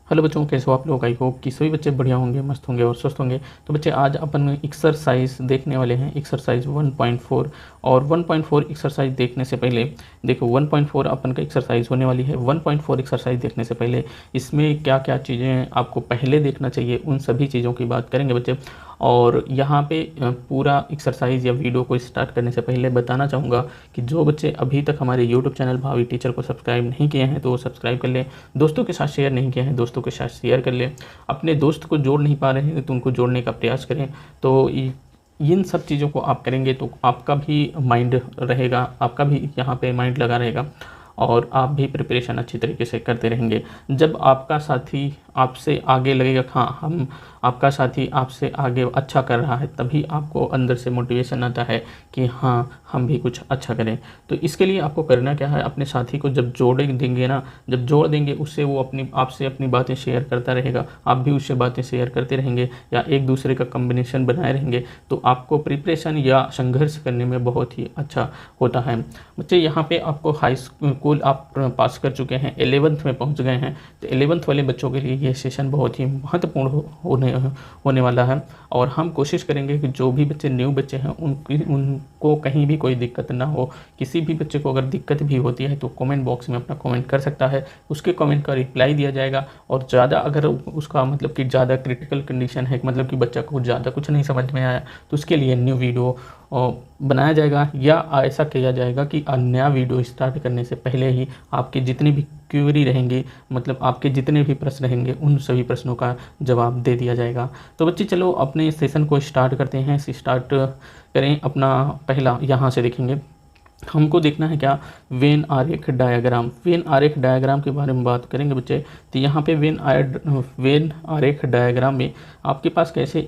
Hello बच्चों, कैसे हो आप लोग। आई होप कि सभी बच्चे बढ़िया होंगे, मस्त होंगे और स्वस्थ होंगे। तो बच्चे आज अपन एक्सरसाइज देखने वाले हैं, एक्सरसाइज 1.4। और 1.4 एक्सरसाइज देखने से पहले देखो, 1.4 अपन का एक्सरसाइज होने वाली है। 1.4 एक्सरसाइज देखने से पहले इसमें क्या क्या चीज़ें आपको पहले देखना चाहिए, उन सभी चीज़ों की बात करेंगे बच्चे। और यहाँ पे पूरा एक्सरसाइज या वीडियो को स्टार्ट करने से पहले बताना चाहूँगा कि जो बच्चे अभी तक हमारे यूट्यूब चैनल भावी टीचर को सब्सक्राइब नहीं किए हैं तो वो सब्सक्राइब कर लें। दोस्तों के साथ शेयर नहीं किए हैं, दोस्तों के साथ शेयर कर लें। अपने दोस्त को जोड़ नहीं पा रहे हैं तो उनको जोड़ने का प्रयास करें। तो इन सब चीज़ों को आप करेंगे तो आपका भी माइंड रहेगा, आपका भी यहाँ पे माइंड लगा रहेगा और आप भी प्रिपरेशन अच्छी तरीके से करते रहेंगे। जब आपका साथी आपसे आगे लगेगा, हाँ हम आपका साथी आपसे आगे अच्छा कर रहा है, तभी आपको अंदर से मोटिवेशन आता है कि हाँ हम भी कुछ अच्छा करें। तो इसके लिए आपको करना क्या है, अपने साथी को जब जोड़ देंगे ना, जब जोड़ देंगे उससे वो आपसे अपनी बातें शेयर करता रहेगा, आप भी उससे बातें शेयर करते रहेंगे या एक दूसरे का कम्बिनेशन बनाए रहेंगे, तो आपको प्रिपरेशन या संघर्ष करने में बहुत ही अच्छा होता है। बच्चे यहाँ पे आपको हाई स्कूल आप पास कर चुके हैं, 11th में पहुँच गए हैं, तो 11th वाले बच्चों के लिए ये सेशन बहुत ही महत्वपूर्ण होने वाला है। और हम कोशिश करेंगे कि जो भी बच्चे न्यू बच्चे हैं उनको कहीं भी कोई दिक्कत ना हो। किसी भी बच्चे को अगर दिक्कत भी होती है तो कमेंट बॉक्स में अपना कमेंट कर सकता है, उसके कमेंट का रिप्लाई दिया जाएगा। और ज़्यादा अगर उसका मतलब कि ज़्यादा क्रिटिकल कंडीशन है, मतलब कि बच्चा को ज़्यादा कुछ नहीं समझ में आया, तो उसके लिए न्यू वीडियो बनाया जाएगा। या ऐसा किया जाएगा कि नया वीडियो स्टार्ट करने से पहले ही आपकी जितनी भी क्वेरी रहेंगी, मतलब आपके जितने भी प्रश्न रहेंगे, उन सभी प्रश्नों का जवाब दे दिया जाएगा। तो बच्चे चलो अपने सेशन को स्टार्ट करते हैं। स्टार्ट करें अपना पहला, यहाँ से देखेंगे हमको देखना है क्या, वेन आरेख डायग्राम। वेन आरेख डायग्राम के बारे में बात करेंगे बच्चे। तो यहाँ पे वेन आरेख डायग्राम में आपके पास कैसे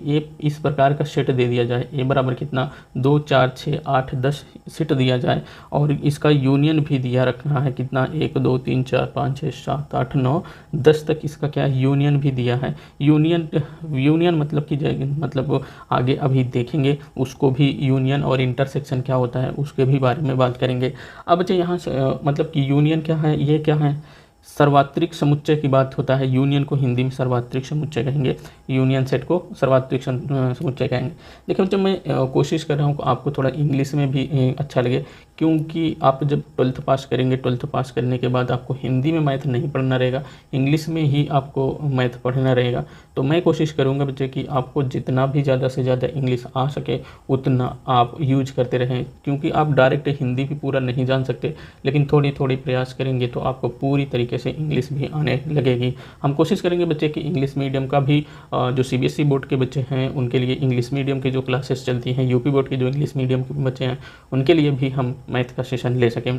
इस प्रकार का सेट दे दिया जाए, ए बराबर कितना 2 4 6 8 10 सेट दिया जाए। और इसका यूनियन भी दिया रखना है कितना, 1 2 3 4 5 6 7 8 9 10 तक इसका क्या यूनियन भी दिया है। यूनियन मतलब कि मतलब आगे अभी देखेंगे उसको भी, यूनियन और इंटरसेक्शन क्या होता है उसके भी बारे में बात करेंगे। अब बच्चे यहाँ से मतलब कि यूनियन क्या है, ये क्या है, सर्वात्रिक समुच्चय की बात होता है। यूनियन को हिंदी में सर्वात्रिक समुच्चय कहेंगे, यूनियन सेट को सर्वात्रिक समुच्चय कहेंगे। देखिए जब मैं कोशिश कर रहा हूँ आपको थोड़ा इंग्लिश में भी अच्छा लगे, क्योंकि आप जब 12th पास करेंगे, 12th पास करने के बाद आपको हिंदी में मैथ नहीं पढ़ना रहेगा, इंग्लिश में ही आपको मैथ पढ़ना रहेगा। तो मैं कोशिश करूँगा बच्चे कि आपको जितना भी ज़्यादा से ज़्यादा इंग्लिश आ सके उतना आप यूज करते रहें, क्योंकि आप डायरेक्ट हिंदी भी पूरा नहीं जान सकते, लेकिन थोड़ी थोड़ी प्रयास करेंगे तो आपको पूरी तरीके से इंग्लिश भी आने लगेगी। हम कोशिश करेंगे बच्चे कि इंग्लिश मीडियम का भी जो CBSE बोर्ड के बच्चे हैं उनके लिए इंग्लिश मीडियम की जो क्लासेस चलती हैं, यूपी बोर्ड के जो इंग्लिश मीडियम के बच्चे हैं उनके लिए भी हम मैथ का सेशन ले सकें।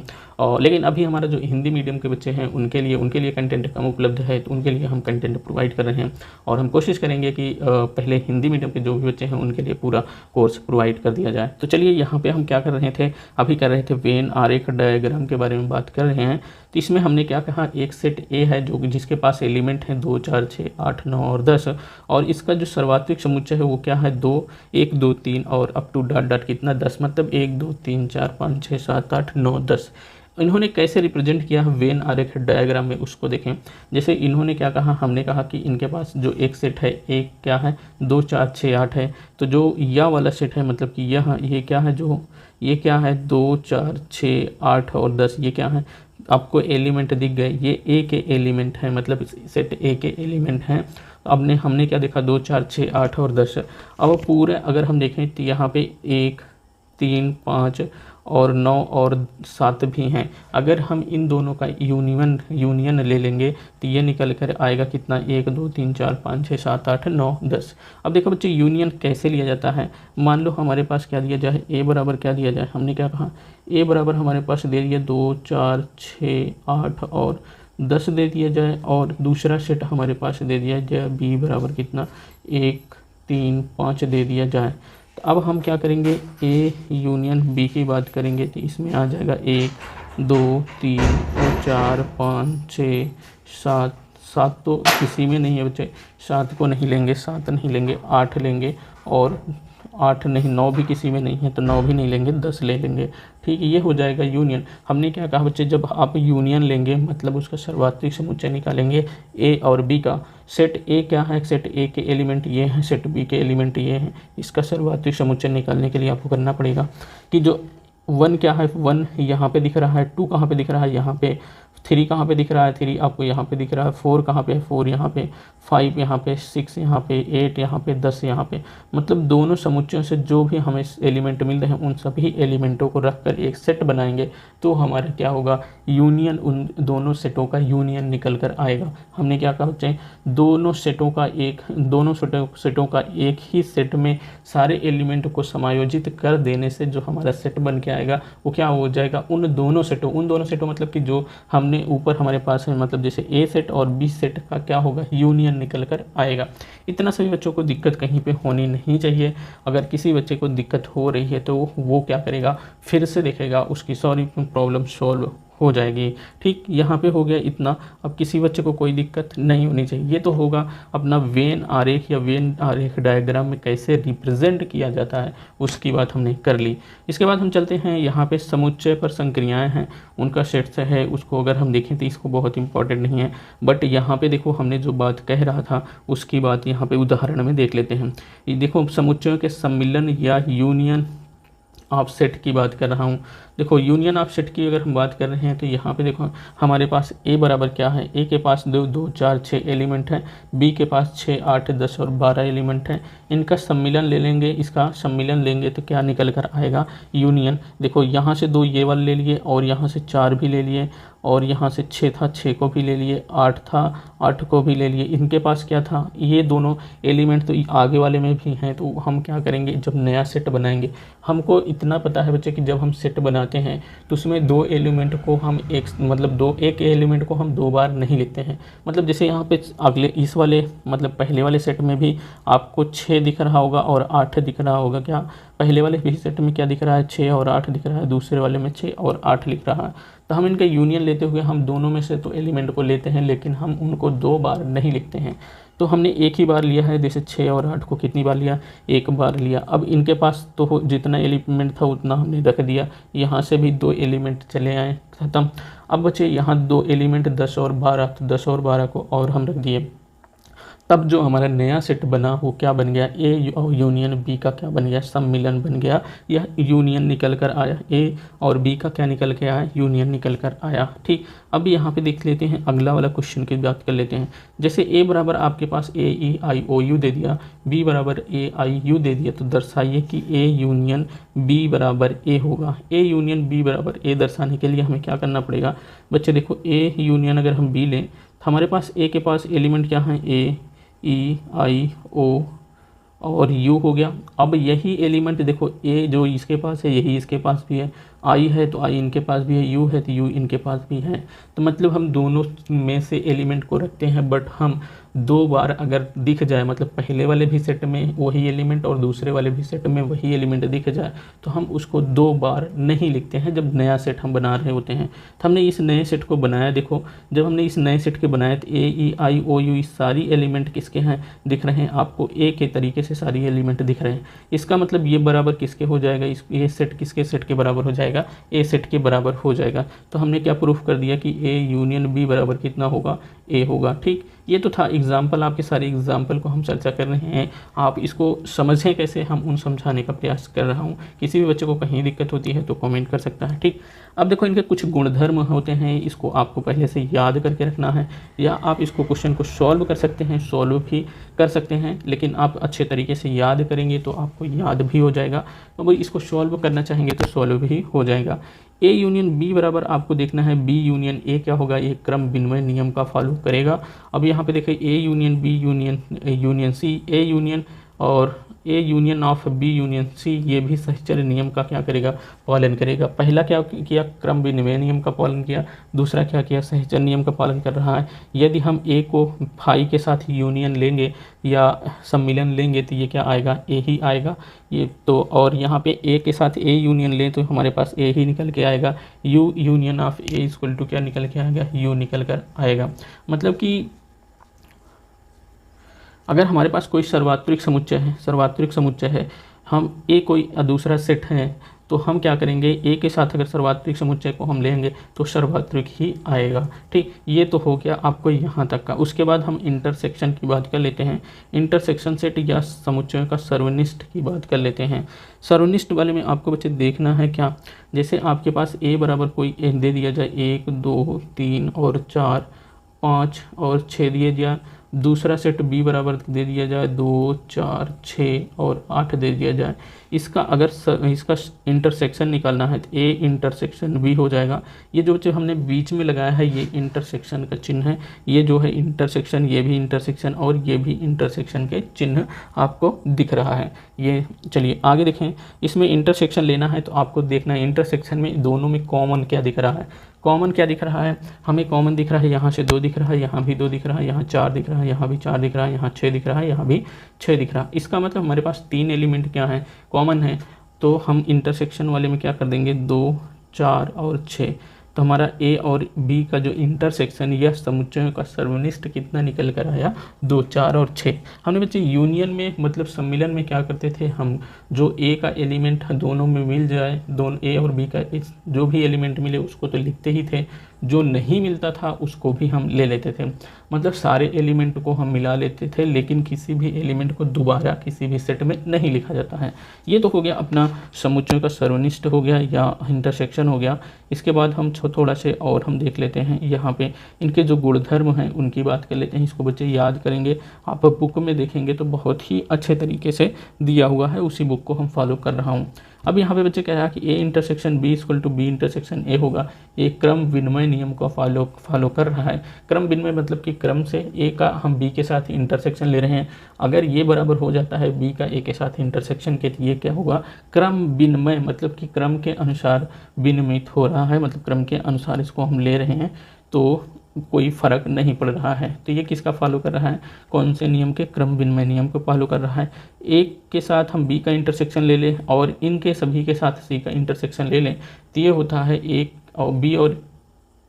लेकिन अभी हमारा जो हिंदी मीडियम के बच्चे हैं उनके लिए कंटेंट कम उपलब्ध है, तो उनके लिए हम कंटेंट प्रोवाइड कर रहे हैं। और हम कोशिश करेंगे कि पहले हिंदी मीडियम के जो भी बच्चे हैं उनके लिए पूरा कोर्स प्रोवाइड कर दिया जाए। तो चलिए यहाँ पे हम क्या कर रहे थे, अभी कर रहे थे वेन आरेख डायग्राम के बारे में बात कर रहे हैं। तो इसमें हमने क्या कहा, एक सेट ए है जो जिसके पास एलिमेंट हैं 2 4 6 8 9 और 10, और इसका जो सर्वात्रिक समुच्चय है वो क्या है 2 1 2 3 और अप टू डॉट डॉट कितना 10, मतलब 1 2 3 4 5 6 7 8 9 10। इन्होंने कैसे रिप्रेजेंट किया है वेन आरेख डायग्राम में, उसको देखें। जैसे इन्होंने क्या कहा, हमने कहा कि इनके पास जो एक सेट है, एक क्या है 2 4 6 8 है, तो जो यह वाला सेट है मतलब कि ये क्या है, जो ये क्या है 2 4 6 8 और 10, ये क्या है आपको एलिमेंट दिख गए, ये ए के एलिमेंट हैं, मतलब सेट ए के एलिमेंट हैं। अब हमने क्या देखा 2 4 6 8 और 10। अब पूरे अगर हम देखें तो यहाँ पे 1 3 5 और 9 और 7 भी हैं। अगर हम इन दोनों का यूनियन ले लेंगे तो ये निकल कर आएगा कितना 1 2 3 4 5 6 7 8 9 10। अब देखो बच्चे यूनियन कैसे लिया जाता है। मान लो हमारे पास क्या दिया जाए, ए बराबर क्या दिया जाए, हमने क्या कहा ए बराबर हमारे पास दे दिया 2 4 6 8 और 10 दे दिया जाए, और दूसरा सेट हमारे पास दे दिया जाए बी बराबर कितना 1 3 5 दे दिया जाए। तो अब हम क्या करेंगे, ए यूनियन बी की बात करेंगे तो इसमें आ जाएगा 1 2 3 4 5 6 7, 7 तो किसी में नहीं है बच्चे, 7 को नहीं लेंगे, 7 नहीं लेंगे, 8 लेंगे और 8 नहीं, 9 भी किसी में नहीं है तो 9 भी नहीं लेंगे, 10 ले लेंगे। ठीक है, ये हो जाएगा यूनियन। हमने क्या कहा बच्चे, जब आप यूनियन लेंगे मतलब उसका सर्वात्रिक समुच्चय निकालेंगे ए और बी का। सेट ए क्या है, सेट ए के एलिमेंट ये हैं, सेट बी के एलिमेंट ये हैं। इसका सर्वात्रिक समुच्चय निकालने के लिए आपको करना पड़ेगा कि जो 1 क्या है, 1 यहाँ पे दिख रहा है, 2 कहाँ पे दिख रहा है, यहाँ पे 3 कहाँ पे दिख रहा है, 3 आपको यहाँ पे दिख रहा है, 4 कहाँ पे है, 4 यहाँ पे, 5 यहाँ पे, 6 यहाँ पे, 8 यहाँ पे, 10 यहाँ पे। मतलब दोनों समुच्चयों से जो भी हमें एलिमेंट मिल रहे हैं उन सभी एलिमेंटों को रखकर एक सेट बनाएंगे तो हमारा क्या होगा, यूनियन, उन दोनों सेटों का यूनियन निकल कर आएगा। हमने क्या कहा बच्चे, दोनों सेटों का एक ही सेट में सारे एलिमेंट को समायोजित कर देने से जो हमारा सेट बन के आएगा वो क्या हो जाएगा, उन दोनों सेटों मतलब कि जो हमने ऊपर हमारे पास है, मतलब जैसे ए सेट और बी सेट का क्या होगा, यूनियन निकल कर आएगा। इतना सभी बच्चों को दिक्कत कहीं पे होनी नहीं चाहिए। अगर किसी बच्चे को दिक्कत हो रही है तो वो क्या करेगा, फिर से देखेगा, उसकी सारी प्रॉब्लम सॉल्व हो जाएगी। ठीक, यहाँ पे हो गया इतना। अब किसी बच्चे को कोई दिक्कत नहीं होनी चाहिए। ये तो होगा अपना वेन आरेख या वेन आरेख डायग्राम में कैसे रिप्रेजेंट किया जाता है उसकी बात हमने कर ली। इसके बाद हम चलते हैं यहाँ पे समुच्चय पर संक्रियाएं हैं, उनका सेट है, उसको अगर हम देखें तो इसको बहुत इंपॉर्टेंट नहीं है, बट यहाँ पे देखो हमने जो बात कह रहा था उसकी बात यहाँ पे उदाहरण में देख लेते हैं। ये देखो समुच्चयों के सम्मिलन या यूनियन ऑफ सेट की बात कर रहा हूँ। देखो यूनियन ऑफ सेट की अगर हम बात कर रहे हैं तो यहाँ पे देखो हमारे पास ए बराबर क्या है, ए के पास 2 2 4 6 एलिमेंट हैं, बी के पास 6 8 10 और 12 एलिमेंट हैं। इनका सम्मिलन ले लेंगे, इसका सम्मिलन लेंगे तो क्या निकल कर आएगा, यूनियन। देखो यहाँ से 2 ये वाले ले लिए और यहाँ से 4 भी ले लिए और यहाँ से 6 था, 6 को भी ले लिए, 8 था, 8 को भी ले लिए। इनके पास क्या था, ये दोनों एलिमेंट तो आगे वाले में भी हैं। तो हम क्या करेंगे, जब नया सेट बनाएंगे, हमको इतना पता है बच्चे कि जब हम सेट बनाते हैं तो उसमें 2 एलिमेंट को हम एक एलिमेंट को हम 2 बार नहीं लिखते हैं। मतलब जैसे यहाँ पे अगले इस वाले मतलब पहले वाले सेट में भी आपको 6 दिख रहा होगा और 8 दिख रहा होगा। क्या पहले वाले भी सेट में क्या दिख रहा है, 6 और 8 दिख रहा है, दूसरे वाले में 6 और 8 लिख रहा है। तो हम इनका यूनियन लेते हुए हम दोनों में से तो एलिमेंट को लेते हैं लेकिन हम उनको 2 बार नहीं लिखते हैं। तो हमने एक ही बार लिया है, जैसे 6 और 8 को कितनी बार लिया, एक बार लिया। अब इनके पास तो जितना एलिमेंट था उतना हमने रख दिया, यहाँ से भी 2 एलिमेंट चले आए, ख़त्म। अब बचे यहाँ 2 एलिमेंट 10 और 12, तो 10 और 12 को और हम रख दिए। तब जो हमारा नया सेट बना वो क्या बन गया, ए यूनियन बी का क्या बन गया, सम्मिलन बन गया या यूनियन निकल कर आया। ए और बी का क्या निकल के आया, यूनियन निकल कर आया। ठीक, अब यहाँ पे देख लेते हैं अगला वाला क्वेश्चन की बात कर लेते हैं। जैसे ए बराबर आपके पास ए ई आई ओ यू दे दिया, बी बराबर ए आई यू दे दिया, तो दर्शाइए कि ए यूनियन बी बराबर ए होगा। ए यूनियन बी बराबर ए दर्शाने के लिए हमें क्या करना पड़ेगा बच्चे, देखो ए यूनियन अगर हम बी लें तो हमारे पास ए के पास एलिमेंट क्या है, ए ई आई ओ और यू हो गया। अब यही एलिमेंट देखो ए जो इसके पास है यही इसके पास भी है, आई है तो आई इनके पास भी है, यू है तो यू इनके पास भी है। तो मतलब हम दोनों में से एलिमेंट को रखते हैं, बट हम 2 बार अगर दिख जाए, मतलब पहले वाले भी सेट में वही एलिमेंट और दूसरे वाले भी सेट में वही एलिमेंट दिख जाए तो हम उसको 2 बार नहीं लिखते हैं जब नया सेट हम बना रहे होते हैं। तो हमने इस नए सेट को बनाया, देखो जब हमने इस नए सेट के बनाए तो ए ई आई ओ यू इस सारी एलिमेंट किसके हैं, दिख रहे हैं आपको ए के तरीके से सारी एलिमेंट दिख रहे हैं। इसका मतलब ये बराबर किसके हो जाएगा, ये सेट किसके सेट के बराबर हो जाएगा, ए सेट के बराबर हो जाएगा। तो हमने क्या प्रूफ कर दिया कि ए यूनियन बी बराबर कितना होगा, ए होगा। ठीक, ये तो था एग्जाम्पल, आपके सारे एग्जाम्पल को हम चर्चा कर रहे हैं, आप इसको समझें कैसे, हम उन समझाने का प्रयास कर रहा हूँ। किसी भी बच्चे को कहीं दिक्कत होती है तो कमेंट कर सकता है। ठीक, अब देखो इनके कुछ गुणधर्म होते हैं, इसको आपको पहले से याद करके रखना है, या आप इसको क्वेश्चन को सॉल्व कर सकते हैं, सॉल्व भी कर सकते हैं, लेकिन आप अच्छे तरीके से याद करेंगे तो आपको याद भी हो जाएगा। तो भाई इसको सॉल्व करना चाहेंगे तो सॉल्व भी हो जाएगा। ए यूनियन बी बराबर आपको देखना है बी यूनियन ए क्या होगा, ये क्रम विनिमय नियम का फॉलो करेगा। अब यहाँ पे देखिए A union B union C, A union और A union of B union C, ये भी सहचर नियम का क्या करेगा, पालन करेगा। पहला क्या किया, क्रम विनिमय नियम का पालन किया, दूसरा क्या किया, सहचर नियम का पालन कर रहा है। यदि हम ए को फाई के साथ यूनियन लेंगे या सम्मिलन लेंगे तो ये क्या आएगा, ए ही आएगा ये तो। और यहाँ पे ए के साथ ए यूनियन लें तो हमारे पास ए ही निकल के आएगा। U union of A equal to क्या निकल के आएगा, यू निकल कर आएगा। मतलब कि अगर हमारे पास कोई सर्वात्रिक समुच्चय है, हम ए कोई दूसरा सेट है तो हम क्या करेंगे, ए के साथ अगर सर्वात्रिक समुच्चय को हम लेंगे तो सर्वात्रिक ही आएगा। ठीक, ये तो हो गया आपको यहाँ तक का। उसके बाद हम इंटरसेक्शन की बात कर लेते हैं। इंटरसेक्शन सेट या समुच्चयों का सर्वनिष्ठ की बात कर लेते हैं। सर्वनिष्ठ वाले में आपको बच्चे देखना है क्या, जैसे आपके पास ए बराबर कोई दे दिया जाए 1 2 3 और 4 5 और 6 दिए जाए, दूसरा सेट बी बराबर दे दिया जाए 2 4 6 और 8 दे दिया जाए। इसका अगर इसका इंटरसेक्शन निकालना है तो ए इंटरसेक्शन बी हो जाएगा। ये जो हमने बीच में लगाया है ये इंटरसेक्शन का चिन्ह है, ये जो है इंटरसेक्शन, ये भी इंटरसेक्शन और ये भी इंटरसेक्शन के चिन्ह आपको दिख रहा है। ये चलिए आगे देखें, इसमें इंटरसेक्शन लेना है तो आपको देखना है इंटरसेक्शन में दोनों में कॉमन क्या दिख रहा है। कॉमन क्या दिख रहा है, हमें कॉमन दिख रहा है यहाँ से 2 दिख रहा है, यहाँ भी 2 दिख रहा है, यहाँ 4 दिख रहा है, यहाँ भी 4 दिख रहा है, यहाँ 6 दिख रहा है, यहाँ भी 6 दिख रहा है। इसका मतलब हमारे पास 3 एलिमेंट क्या है, कॉमन है। तो हम इंटरसेक्शन वाले में क्या कर देंगे 2 4 और 6, तो हमारा ए और बी का जो इंटरसेक्शन या समुच्चयों का सर्वनिष्ठ कितना निकल कर आया 2 4 और 6। हमने बच्चे यूनियन में मतलब सम्मिलन में क्या करते थे, हम जो ए का एलिमेंट दोनों में मिल जाए, दोनों ए और बी का जो भी एलिमेंट मिले उसको तो लिखते ही थे, जो नहीं मिलता था उसको भी हम ले लेते थे। मतलब सारे एलिमेंट को हम मिला लेते थे, लेकिन किसी भी एलिमेंट को दोबारा किसी भी सेट में नहीं लिखा जाता है। ये तो हो गया अपना समुच्चयों का सर्वनिष्ठ हो गया या इंटरसेक्शन हो गया। इसके बाद हम थोड़ा से और हम देख लेते हैं, यहाँ पे इनके जो गुणधर्म हैं उनकी बात कर लेते हैं। इसको बच्चे याद करेंगे, आप बुक में देखेंगे तो बहुत ही अच्छे तरीके से दिया हुआ है, उसी बुक को हम फॉलो कर रहा हूँ। अब यहाँ पे बच्चे कह रहा है कि A intersection B equal to B intersection A होगा। एक क्रम विनिमय नियम को फॉलो कर रहा है। क्रम विनिमय मतलब कि क्रम से ए का हम बी के साथ इंटरसेक्शन ले रहे हैं, अगर ये बराबर हो जाता है बी का ए के साथ इंटरसेक्शन के, तो ये क्या होगा क्रम विनिमय, मतलब कि क्रम के अनुसार विनिमयित हो रहा है, मतलब क्रम के अनुसार इसको हम ले रहे हैं तो कोई फर्क नहीं पड़ रहा है। तो ये किसका फॉलो कर रहा है, कौन से नियम के, क्रम विनिमय नियम को फॉलो कर रहा है। एक के साथ हम बी का इंटरसेक्शन ले लें और इनके सभी के साथ सी का इंटरसेक्शन ले लें, तो ये होता है एक और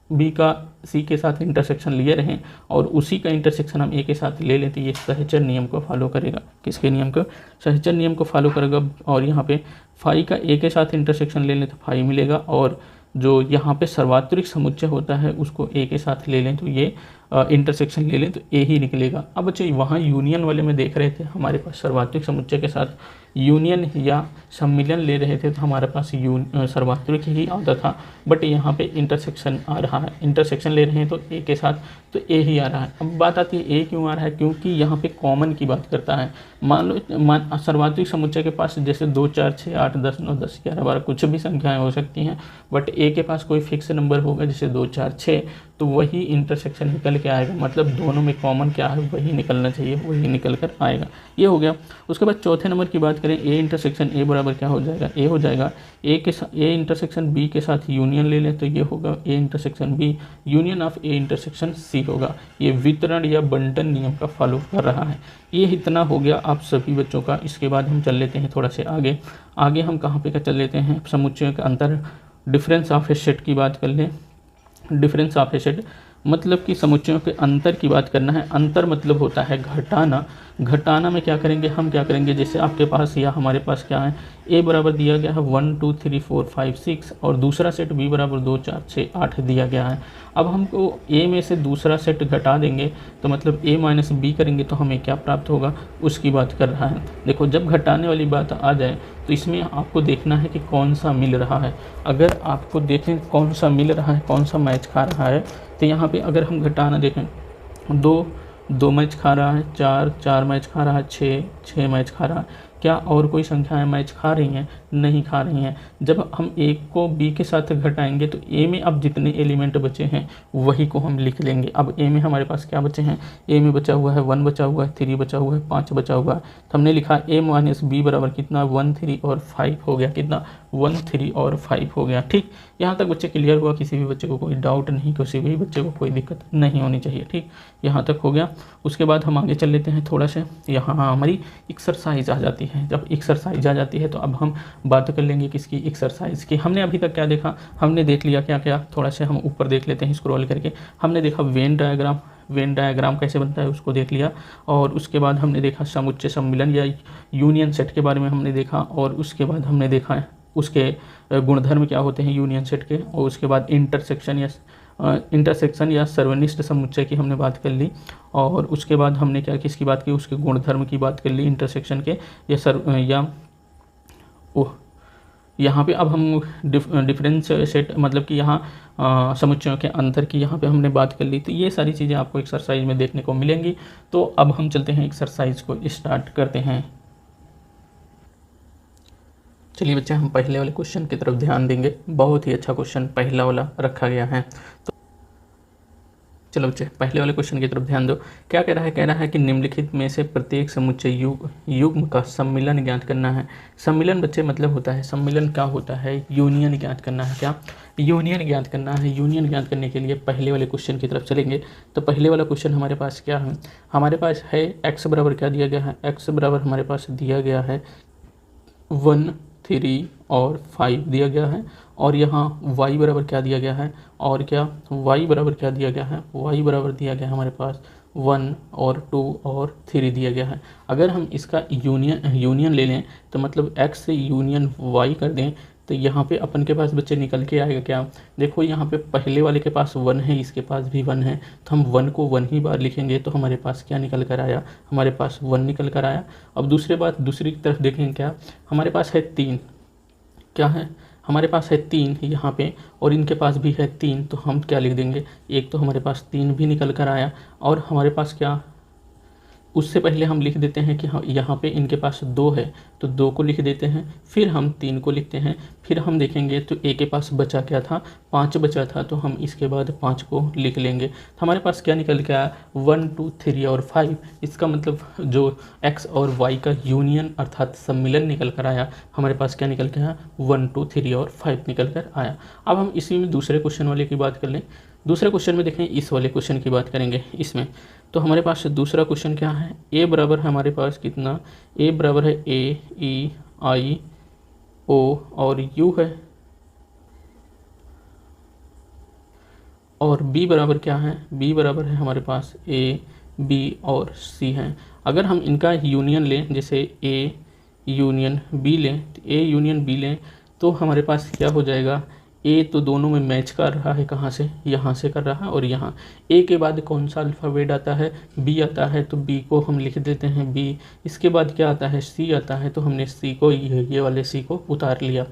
बी का सी के साथ इंटरसेक्शन लिए रहें और उसी का इंटरसेक्शन हम ए के साथ ले लें, तो ये सहचर नियम को फॉलो करेगा। किसके नियम को, सहचर नियम को फॉलो करेगा। और यहाँ पे फाई का ए के साथ इंटरसेक्शन ले लें तो फाई मिलेगा, और जो यहाँ पे सर्वात्रिक समुच्चय होता है उसको ए के साथ ले लें तो ये इंटरसेक्शन ले लें तो ए ही निकलेगा। अब बच्चे वहाँ यूनियन वाले में देख रहे थे, हमारे पास सर्वात्रिक समुच्चय के साथ यूनियन या सम्मिलन ले रहे थे तो हमारे पास सर्वात्रिक ही आता था, बट यहाँ पे इंटरसेक्शन आ रहा है, इंटरसेक्शन ले रहे हैं तो ए के साथ तो ए ही आ रहा है। अब बात आती है ए क्यों आ रहा है, क्योंकि यहाँ पे कॉमन की बात करता है। मान लो सर्वात्रिक समुच्चय के पास जैसे 2 4 6 8 10 9 10 11 12 कुछ भी संख्याएं हो सकती हैं, बट ए के पास कोई फिक्स नंबर होगा जैसे 2 4 6, तो वही इंटरसेक्शन निकल के आएगा। मतलब दोनों में कॉमन क्या है वही निकलना चाहिए, वही निकल कर आएगा। ये हो गया। उसके बाद चौथे नंबर की बात करें, ए इंटरसेक्शन ए बराबर क्या हो जाएगा, ए हो जाएगा ए इंटरसेक्शन बी के साथ यूनियन ले लें तो ये होगा A intersection B union of A intersection C होगा। ये वितरण या बंटन नियम का फॉलो कर रहा है। ये इतना हो गया आप सभी बच्चों का। इसके बाद हम चल लेते हैं थोड़ा से आगे हम कहाँ पे चल लेते हैं, समुच्चयों का अंतर, डिफरेंस ऑफ ए सेट की बात कर लें। डिफरेंस ऑफ ए सेट मतलब कि समुच्चयों के अंतर की बात करना है। अंतर मतलब होता है घटाना। घटाना में क्या करेंगे, हम क्या करेंगे, जैसे आपके पास या हमारे पास क्या है, ए बराबर दिया गया है 1 2 3 4 5 6 और दूसरा सेट बी बराबर 2 4 6 8 दिया गया है। अब हमको ए में से दूसरा सेट घटा देंगे तो मतलब ए माइनस बी करेंगे तो हमें क्या प्राप्त होगा, उसकी बात कर रहा है। देखो जब घटाने वाली बात आ जाए तो इसमें आपको देखना है कि कौन सा मिल रहा है। अगर आपको देखें कौन सा मिल रहा है, कौन सा मैच खा रहा है, तो यहाँ पे अगर हम घटाना देखें 2 मैच खा रहा है, 4 मैच खा रहा है, 6 मैच खा रहा है। क्या और कोई संख्याएं मैच खा रही हैं, नहीं खा रही हैं। जब हम ए को बी के साथ घटाएंगे तो ए में अब जितने एलिमेंट बचे हैं वही को हम लिख लेंगे। अब ए में हमारे पास क्या बचे हैं, ए में बचा हुआ है 1 बचा हुआ है, 3 बचा हुआ है, 5 बचा हुआ है। तो हमने लिखा ए माइनस बी बराबर कितना 1 3 और 5 हो गया, कितना 1 3 और 5 हो गया। ठीक, यहाँ तक बच्चे क्लियर हुआ, किसी भी बच्चे को कोई डाउट नहीं, किसी भी बच्चे को कोई दिक्कत नहीं होनी चाहिए। ठीक, यहाँ तक हो गया। उसके बाद हम आगे चल लेते हैं थोड़ा से, यहाँ हमारी एक्सरसाइज आ जाती है। जब एक्सरसाइज आ जाती है तो अब हम बात कर लेंगे किसकी, एक्सरसाइज की। हमने अभी तक क्या देखा, हमने देख लिया क्या क्या, थोड़ा से हम ऊपर देख लेते हैं स्क्रॉल करके। हमने देखा वेन डायग्राम, वेन डायग्राम कैसे बनता है उसको देख लिया, और उसके बाद हमने देखा समुच्चय सम्मिलन या यूनियन सेट के बारे में हमने देखा, और उसके बाद हमने देखा उसके गुणधर्म क्या होते हैं यूनियन सेट के, और उसके बाद इंटरसेक्शन या सर्वनिष्ठ समुच्चय की हमने बात कर ली, और उसके बाद हमने क्या किसकी बात की, उसके गुणधर्म की बात कर ली इंटरसेक्शन के, यहाँ पे अब हम डिफरेंस सेट मतलब कि यहाँ समुच्चयों के अंतर की यहाँ पे हमने बात कर ली। तो ये सारी चीज़ें आपको एक्सरसाइज में देखने को मिलेंगी। तो अब हम चलते हैं एक्सरसाइज को स्टार्ट करते हैं। चलिए बच्चे, हम पहले वाले क्वेश्चन की तरफ ध्यान देंगे। बहुत ही अच्छा क्वेश्चन पहला वाला रखा गया है। तो चलो बच्चे, पहले वाले क्वेश्चन की तरफ ध्यान दो। क्या कह रहा है कि निम्नलिखित में से प्रत्येक समुच्चय युग्म का सम्मिलन ज्ञात करना है। सम्मिलन बच्चे मतलब होता है, सम्मिलन क्या होता है, यूनियन ज्ञात करना है। क्या यूनियन ज्ञात करना है। यूनियन ज्ञात करने के लिए पहले वाले क्वेश्चन की तरफ चलेंगे। तो पहले वाला क्वेश्चन हमारे पास क्या है, हमारे पास है एक्स बराबर क्या दिया गया है, एक्स बराबर हमारे पास दिया गया है 1, 3 और 5 दिया गया है, और यहाँ y बराबर क्या दिया गया है, और क्या y बराबर क्या दिया गया है, y बराबर दिया गया है हमारे पास 1 और 2 और 3 दिया गया है। अगर हम इसका यूनियन ले लें तो मतलब x से यूनियन y कर दें तो यहाँ पे अपन के पास बच्चे निकल के आएगा क्या, देखो यहाँ पे पहले वाले के पास 1 है, इसके पास भी 1 है, तो हम 1 को 1 ही बार लिखेंगे तो हमारे पास क्या निकल कर आया, हमारे पास 1 निकल कर आया। अब दूसरी तरफ देखें, क्या हमारे पास है 3, क्या है हमारे पास है 3 यहाँ पे, और इनके पास भी है 3, तो हम क्या लिख देंगे, एक तो हमारे पास 3 भी निकल कर आया, और हमारे पास क्या, उससे पहले हम लिख देते हैं कि हाँ यहाँ पे इनके पास 2 है तो 2 को लिख देते हैं, फिर हम 3 को लिखते हैं, फिर हम देखेंगे तो ए के पास बचा क्या था, 5 बचा था, तो हम इसके बाद 5 को लिख लेंगे। तो हमारे पास क्या निकल के आया, 1, 2, 3 और 5। इसका मतलब जो x और y का यूनियन अर्थात सम्मिलन निकल कर आया, हमारे पास क्या निकल के आया, 1, 2, 3 और 5 निकल कर आया। अब हम इसी में दूसरे क्वेश्चन वाले की बात कर लें। दूसरे क्वेश्चन में देखें, इस वाले क्वेश्चन की बात करेंगे इसमें। तो हमारे पास दूसरा क्वेश्चन क्या है, a बराबर है हमारे पास कितना, a बराबर है a, e, i, o और u है, और b बराबर क्या है, b बराबर है हमारे पास a, b और c है। अगर हम इनका यूनियन लें, जैसे a यूनियन b लें, तो a यूनियन b लें तो हमारे पास क्या हो जाएगा, ए तो दोनों में मैच कर रहा है, कहाँ से, यहाँ से कर रहा है, और यहाँ ए के बाद कौन सा अल्फ़ाबेट आता है, बी आता है, तो बी को हम लिख देते हैं बी। इसके बाद क्या आता है, सी आता है, तो हमने सी को ये वाले सी को उतार लिया।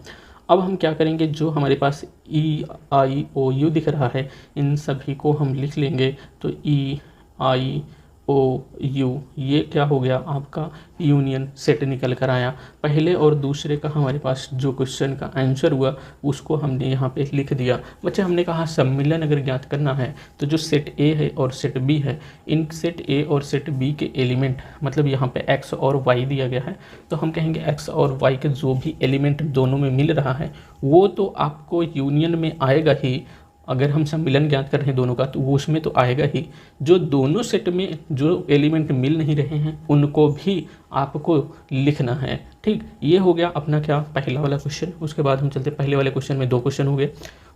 अब हम क्या करेंगे, जो हमारे पास ई, आई, ओ, यू दिख रहा है, इन सभी को हम लिख लेंगे। तो ई, आई, ओ, यू, ये क्या हो गया, आपका यूनियन सेट निकल कर आया। पहले और दूसरे का हमारे पास जो क्वेश्चन का आंसर हुआ उसको हमने यहाँ पे लिख दिया। बच्चे, हमने कहा सम्मिलन अगर ज्ञात करना है तो जो सेट ए है और सेट बी है, इन सेट ए और सेट बी के एलिमेंट, मतलब यहाँ पे एक्स और वाई दिया गया है, तो हम कहेंगे एक्स और वाई के जो भी एलिमेंट दोनों में मिल रहा है वो तो आपको यूनियन में आएगा ही। अगर हम सम्मिलन ज्ञात कर रहे हैं दोनों का तो वो उसमें तो आएगा ही। जो दोनों सेट में जो एलिमेंट मिल नहीं रहे हैं उनको भी आपको लिखना है। ठीक, ये हो गया अपना क्या, पहला वाला क्वेश्चन। उसके बाद हम चलते, पहले वाले क्वेश्चन में 2 क्वेश्चन हो गए।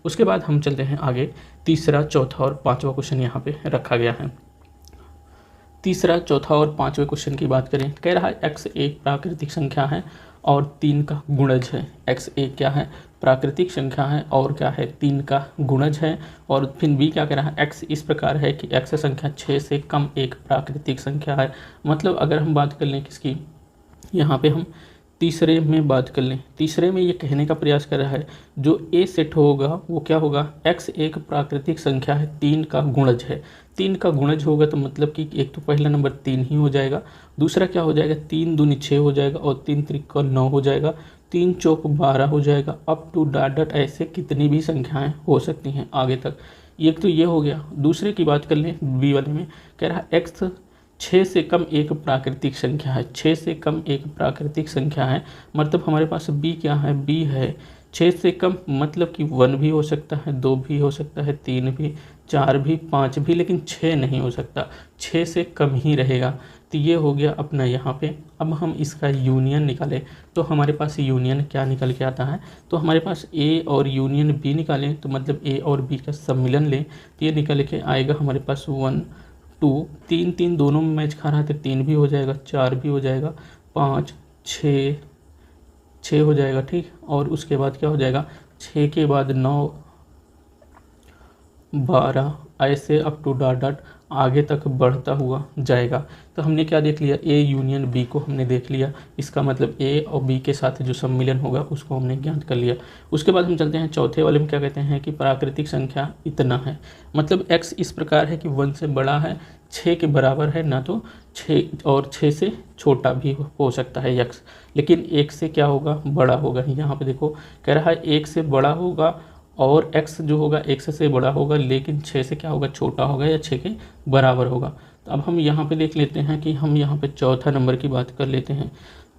उसके बाद हम चलते हैं आगे, तीसरा, चौथा और 5वां क्वेश्चन यहाँ पे रखा गया है। तीसरा, चौथा और 5वें क्वेश्चन की बात करें, कह रहा है x एक प्राकृतिक संख्या है और 3 का गुणज है। x एक क्या है, प्राकृतिक संख्या है, और क्या है, 3 का गुणज है। और फिर b क्या कह रहा है, x इस प्रकार है कि x संख्या 6 से कम एक प्राकृतिक संख्या है। मतलब अगर हम बात कर लें किसकी, यहाँ पे हम तीसरे में बात कर लें, तीसरे में ये कहने का प्रयास कर रहा है जो ए सेट होगा वो क्या होगा, x एक प्राकृतिक संख्या है, 3 का गुणज है। 3 का गुणज होगा तो मतलब कि एक तो पहला नंबर 3 ही हो जाएगा, दूसरा क्या हो जाएगा, 3 दूनी 6 हो जाएगा, और 3 त्रिक 9 हो जाएगा, 3 चौक 12 हो जाएगा, अप टू डॉट ऐसे कितनी भी संख्याएं हो सकती हैं आगे तक। एक तो ये हो गया। दूसरे की बात कर लें, बी वाले में कह रहा है x 6 से कम एक प्राकृतिक संख्या है, 6 से कम एक प्राकृतिक संख्या है। मतलब हमारे पास b क्या है, b है 6 से कम, मतलब कि 1 भी हो सकता है, 2 भी हो सकता है, 3 भी, 4 भी, 5 भी, लेकिन 6 नहीं हो सकता, 6 से कम ही रहेगा। तो ये हो गया अपना यहाँ पे। अब हम इसका यूनियन निकालें तो हमारे पास यूनियन क्या निकल के आता है, तो हमारे पास a और यूनियन b निकालें तो मतलब a और b का सम्मिलन लें तो ये निकल के आएगा हमारे पास 1, 2, 3 3 दोनों में मैच खा रहा है तो 3 भी हो जाएगा, 4 भी हो जाएगा, 5 6 6 हो जाएगा, ठीक। और उसके बाद क्या हो जाएगा, 6 के बाद 9 12 ऐसे अप टू डॉट डॉट आगे तक बढ़ता हुआ जाएगा। तो हमने क्या देख लिया, ए यूनियन बी को हमने देख लिया, इसका मतलब ए और बी के साथ जो सम्मिलन होगा उसको हमने ज्ञात कर लिया। उसके बाद हम चलते हैं चौथे वाले में, क्या कहते हैं कि प्राकृतिक संख्या इतना है, मतलब x इस प्रकार है कि 1 से बड़ा है, 6 के बराबर है, ना तो 6 और 6 से छोटा भी हो सकता है x, लेकिन 1 से क्या होगा, बड़ा होगा। यहाँ पे देखो कह रहा है 1 से बड़ा होगा और x जो होगा x से बड़ा होगा, लेकिन 6 से क्या होगा, छोटा होगा या 6 के बराबर होगा। तो अब हम यहाँ पे देख लेते हैं कि हम यहाँ पे चौथा नंबर की बात कर लेते हैं।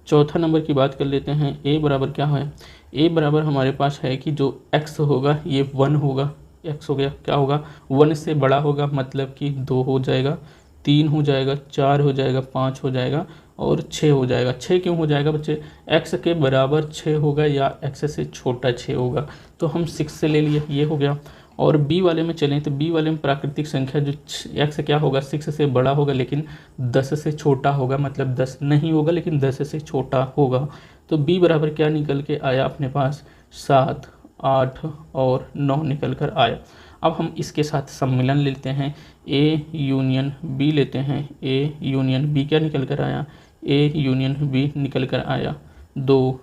चौथा नंबर की बात कर लेते हैं, a बराबर क्या है, a बराबर हमारे पास है कि जो x होगा ये 1 होगा, x हो गया, क्या होगा 1 से बड़ा होगा, मतलब कि 2 हो जाएगा, 3 हो जाएगा, 4 हो जाएगा, 5 हो जाएगा और 6 हो जाएगा। 6 क्यों हो जाएगा बच्चे, x के बराबर 6 होगा या x से छोटा 6 होगा, तो हम 6 से ले लिए, ये हो गया। और b वाले में चलें तो b वाले में प्राकृतिक संख्या जो x क्या होगा, 6 से बड़ा होगा लेकिन 10 से छोटा होगा, मतलब 10 नहीं होगा लेकिन 10 से छोटा होगा। तो b बराबर क्या निकल के आया अपने पास, 7 8 और 9 निकल कर आया। अब हम इसके साथ सम्मिलन लेते हैं, a यूनियन b लेते हैं, a यूनियन b क्या निकल कर आया, a यूनियन b निकल कर आया 2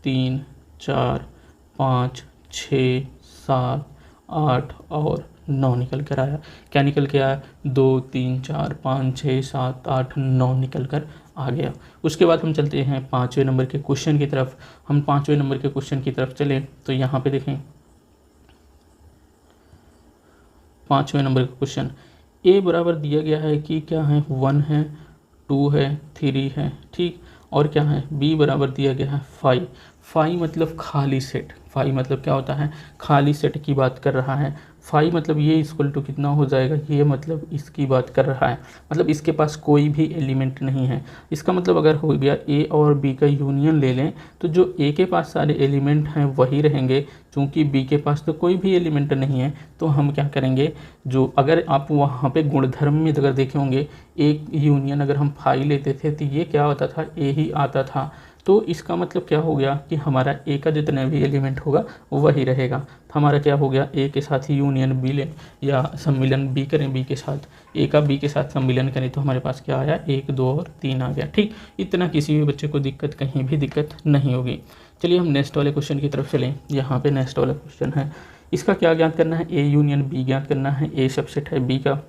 3 4 5 6 7 8 और 9 निकल कर आया। क्या निकल के आया, 2 3 4 5 6 7 8 9 निकल कर आ गया। उसके बाद हम चलते हैं 5वें नंबर के क्वेश्चन की तरफ। हम 5वें नंबर के क्वेश्चन की तरफ चले तो यहाँ पे देखें 5वें नंबर का क्वेश्चन, a बराबर दिया गया है कि क्या है, 1 है, 2 है, 3 है, ठीक। और क्या है, b बराबर दिया गया है 5। 5 मतलब खाली सेट, 5 मतलब क्या होता है, खाली सेट की बात कर रहा है। 5 मतलब ये इक्वल टू कितना हो जाएगा, ये मतलब इसकी बात कर रहा है, मतलब इसके पास कोई भी एलिमेंट नहीं है। इसका मतलब अगर हो गया a और b का यूनियन ले लें तो जो a के पास सारे एलिमेंट हैं वही रहेंगे, चूँकि b के पास तो कोई भी एलिमेंट नहीं है। तो हम क्या करेंगे, जो अगर आप वहाँ पे गुणधर्म में अगर देखे होंगे, एक यूनियन अगर हम 5 लेते थे तो ये क्या होता था, a ही आता था। तो इसका मतलब क्या हो गया कि हमारा ए का जितना भी एलिमेंट होगा वही रहेगा। तो हमारा क्या हो गया, ए के साथ ही यूनियन बी लें या सम्मिलन बी करें, बी के साथ ए का बी के साथ सम्मिलन करें तो हमारे पास क्या आया, 1 2 और 3 आ गया, ठीक। इतना किसी भी बच्चे को दिक्कत, कहीं भी दिक्कत नहीं होगी। चलिए हम नेक्स्ट वाले क्वेश्चन की तरफ चलें। यहाँ पे नेक्स्ट वाला क्वेश्चन है, इसका क्या ज्ञात करना है, ए यूनियन बी ज्ञात करना है। ए सबसेट है बी का,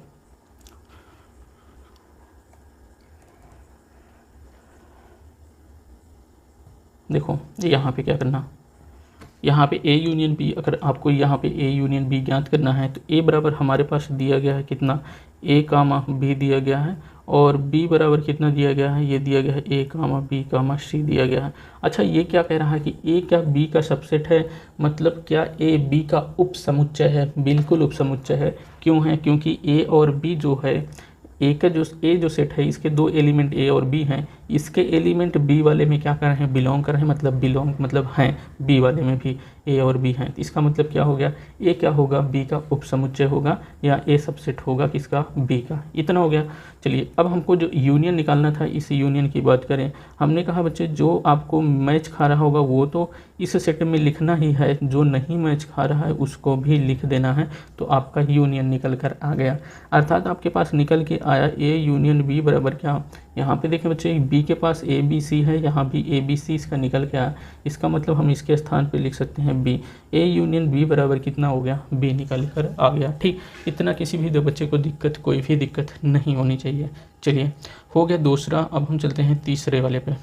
देखो यहाँ पे क्या करना, यहाँ पे ए यूनियन बी, अगर आपको यहाँ पे ए यूनियन बी ज्ञात करना है तो ए बराबर हमारे पास दिया गया है कितना, ए कामा बी दिया गया है, और बी बराबर कितना दिया गया है, ये दिया गया है ए कामा बी कामा सी दिया गया है। अच्छा ये क्या कह रहा है कि ए क्या बी का सबसेट है, मतलब क्या ए बी का उप समुच्चय है, बिल्कुल उप समुच्चय है। क्यों है, क्योंकि ए और बी जो है, ए का जो ए जो सेट है इसके 2 एलिमेंट ए और बी हैं, इसके एलिमेंट बी वाले में क्या कर रहे हैं, बिलोंग कर रहे हैं, मतलब बिलोंग मतलब हैं बी वाले में भी ए और बी हैं। तो इसका मतलब क्या हो गया, ए क्या होगा, बी का उपसमुच्चय होगा या ए सबसेट होगा किसका, बी का। इतना हो गया। चलिए अब हमको जो यूनियन निकालना था, इस यूनियन की बात करें। हमने कहा बच्चे जो आपको मैच खा रहा होगा वो तो इस सेट में लिखना ही है, जो नहीं मैच खा रहा है उसको भी लिख देना है, तो आपका यूनियन निकल कर आ गया। अर्थात आपके पास निकल के आया ए यूनियन बी बराबर क्या, यहाँ पे देखें बच्चे बी के पास ए बी सी है, यहाँ भी ए बी सी इसका निकल के आया, इसका मतलब हम इसके स्थान पे लिख सकते हैं बी। ए यूनियन बी बराबर कितना हो गया, बी निकल कर आ गया, ठीक। इतना किसी भी दो बच्चे को दिक्कत, कोई भी दिक्कत नहीं होनी चाहिए। चलिए हो गया दूसरा, अब हम चलते हैं तीसरे वाले पे।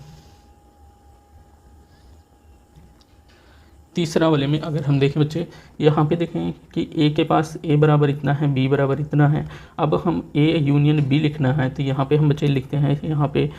तीसरा वाले में अगर हम देखें बच्चे, यहाँ पे देखें कि ए के पास ए बराबर इतना है, बी बराबर इतना है। अब हम ए यूनियन बी लिखना है तो यहाँ पे हम बच्चे लिखते हैं, यहाँ पे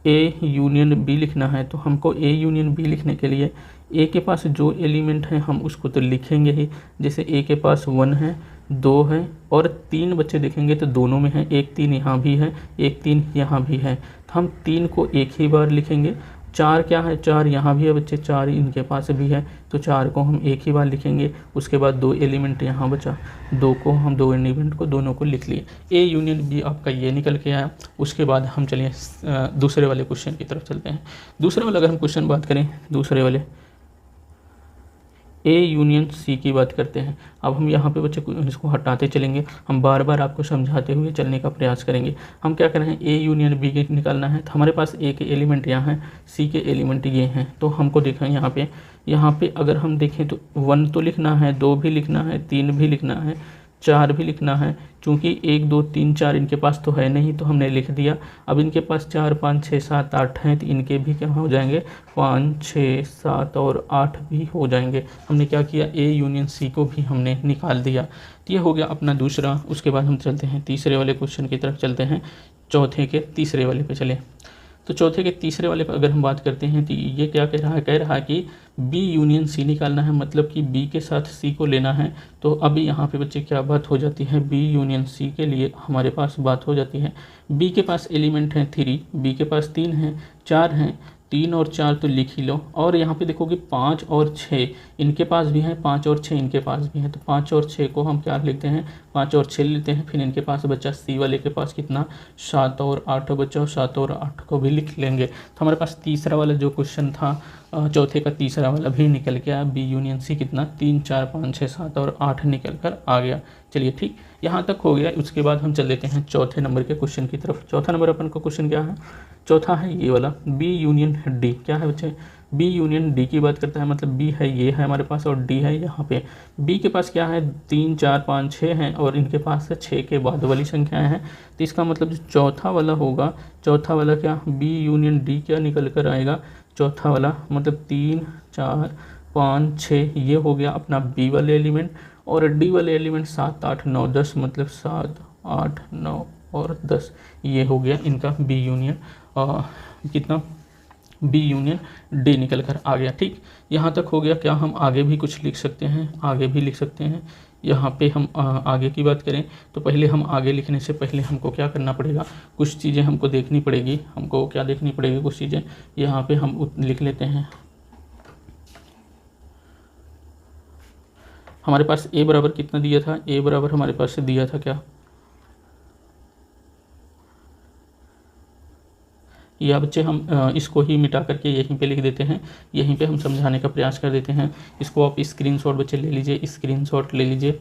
ए यूनियन बी लिखना है तो हमको ए यूनियन बी लिखने के लिए ए के पास जो एलिमेंट है हम उसको तो लिखेंगे ही। जैसे ए के पास 1 है, 2 है और 3 बच्चे देखेंगे तो दोनों में है, 1 3 यहाँ भी है, 1 3 यहाँ भी है, तो हम 3 को एक ही बार लिखेंगे 4 क्या है, 4 यहाँ भी है बच्चे, 4 इनके पास भी है, तो 4 को हम एक ही बार लिखेंगे। उसके बाद 2 एलिमेंट यहाँ बचा, 2 को हम 2 एलिमेंट को दोनों को लिख लिए। ए यूनियन बी आपका ये निकल के आया। उसके बाद हम चलिए दूसरे वाले क्वेश्चन की तरफ चलते हैं। दूसरे वाले अगर हम क्वेश्चन बात करें, दूसरे वाले ए यूनियन सी की बात करते हैं। अब हम यहाँ पे बच्चे इसको हटाते चलेंगे, हम बार बार आपको समझाते हुए चलने का प्रयास करेंगे। हम क्या कर रहे हैं, ए यूनियन बी के निकालना है, तो हमारे पास ए के एलिमेंट यहाँ हैं, सी के एलिमेंट ये हैं। तो हमको देखें यहाँ पे अगर हम देखें तो 1 तो लिखना है, 2 भी लिखना है, 3 भी लिखना है, 4 भी लिखना है। चूँकि 1 2 3 4 इनके पास तो है नहीं, तो हमने लिख दिया। अब इनके पास 4 5 6 7 8 हैं, तो इनके भी क्या हो जाएंगे, 5 6 7 और 8 भी हो जाएंगे। हमने क्या किया, ए यूनियन सी को भी हमने निकाल दिया। तो ये हो गया अपना दूसरा। उसके बाद हम चलते हैं तीसरे वाले क्वेश्चन की तरफ चलते हैं। चौथे के तीसरे वाले पे चले। तो चौथे के तीसरे वाले पर अगर हम बात करते हैं तो ये क्या कह रहा है कि बी यूनियन सी निकालना है, मतलब कि बी के साथ सी को लेना है। तो अभी यहाँ पे बच्चे क्या बात हो जाती है, बी यूनियन सी के लिए हमारे पास बात हो जाती है। बी के पास एलिमेंट हैं 3, बी के पास 3 हैं, 4 हैं, 3 और 4 तो लिख ही लो। और यहाँ पे देखोगे 5 और 6 इनके पास भी हैं, 5 और 6 इनके पास भी हैं। तो 5 और 6 को हम क्या लिखते हैं, 5 और 6 लेते हैं। फिर इनके पास बच्चा सी वाले के पास कितना, 7 और 8 बच्चा, 7 और 8 को भी लिख लेंगे। तो हमारे पास तीसरा वाला जो क्वेश्चन था, चौथे का तीसरा वाला भी निकल गया। बी यूनियन सी कितना, 3 4 5 6 7 और 8 निकल कर आ गया। चलिए ठीक, यहाँ तक हो गया। उसके बाद हम चल लेते हैं चौथे नंबर के क्वेश्चन की तरफ। चौथा नंबर अपन का क्वेश्चन क्या है, चौथा है ये वाला, बी यूनियन डी। क्या है बच्चे, बी यूनियन डी की बात करता है, मतलब बी है ये है हमारे पास और डी है यहाँ पे। बी के पास क्या है, 3 4 5 6 हैं और इनके पास 6 के बाद वाली संख्याएं हैं। तो इसका मतलब जो चौथा वाला होगा, चौथा वाला क्या, बी यूनियन डी क्या निकल कर आएगा, चौथा वाला मतलब 3 4 5 6 ये हो गया अपना बी वाले एलिमेंट। और डी वाले एलिमेंट 7 8 9 10, मतलब 7 8 9 और 10 ये हो गया इनका बी यूनियन कितना, बी यूनियन डी निकल कर आ गया। ठीक, यहाँ तक हो गया। क्या हम आगे भी कुछ लिख सकते हैं, आगे भी लिख सकते हैं। यहाँ पे हम आगे की बात करें तो पहले हम आगे लिखने से पहले हमको क्या करना पड़ेगा, कुछ चीज़ें हमको देखनी पड़ेगी। हमको क्या देखनी पड़ेगी, कुछ चीज़ें यहाँ पे हम लिख लेते हैं। हमारे पास ए बराबर कितना दिया था, ए बराबर हमारे पास दिया था क्या, या बच्चे हम इसको ही मिटा करके यहीं पे लिख देते हैं, यहीं पे हम समझाने का प्रयास कर देते हैं। इसको आप स्क्रीनशॉट बच्चे ले लीजिए, स्क्रीनशॉट ले लीजिए,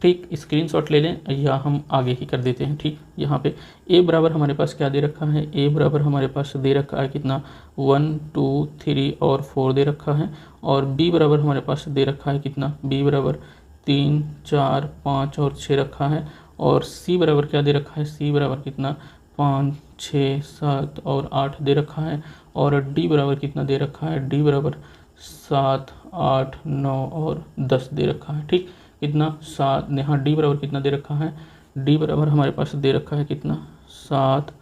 ठीक, स्क्रीनशॉट ले लें या हम आगे ही कर देते हैं। ठीक, यहाँ पे ए बराबर हमारे पास क्या दे रखा है, ए बराबर हमारे पास दे रखा है कितना, 1 2 3 और 4 दे रखा है। और बी बराबर हमारे पास दे रखा है कितना, बी बराबर 3 4 5 और 6 रखा है। और सी बराबर क्या दे रखा है, सी बराबर कितना, 5 6 7 और 8 दे रखा है। और डी बराबर कितना दे रखा है, डी बराबर 7 8 9 और 10 दे रखा है। ठीक, कितना 7, यहाँ डी बराबर कितना दे रखा है, डी बराबर हमारे पास दे रखा है कितना, 7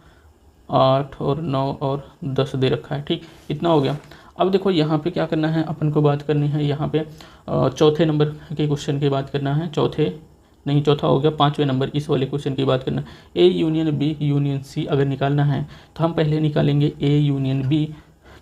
8 और 9 और 10 दे रखा है। ठीक, इतना हो गया। अब देखो यहाँ पे क्या करना है, अपन को बात करनी है यहाँ पे चौथे नंबर के क्वेश्चन की बात करना है। चौथा हो गया, 5वें नंबर इस वाले क्वेश्चन की बात करना है। A union B union C अगर निकालना है तो हम पहले निकालेंगे ए यूनियन बी।